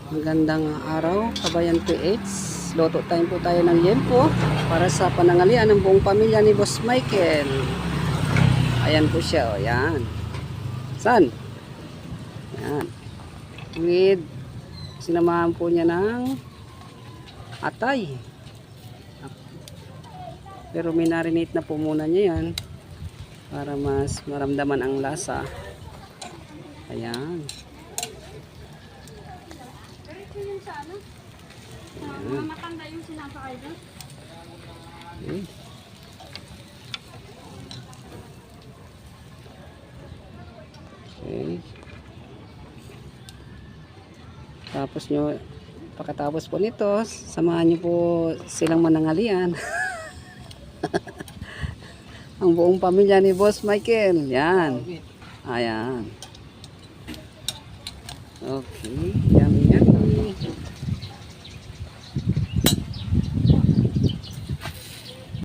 Magandang araw, Kabayan PH. Loto time po tayo ng yempo para sa panangalian ng buong pamilya ni Boss Michael. Ayan po siya, o yan. San? Yan. With sinamahan po niya ng atay. Pero minarinate na po muna niya yan para mas maramdaman ang lasa. Ayan. Matanda yung sinasakay doon. Okay. Okay. Tapos nyo, pagkatapos po nito, samahan nyo po silang manangalian. Ang buong pamilya ni Boss Michael. Yan. Ayan. Okay.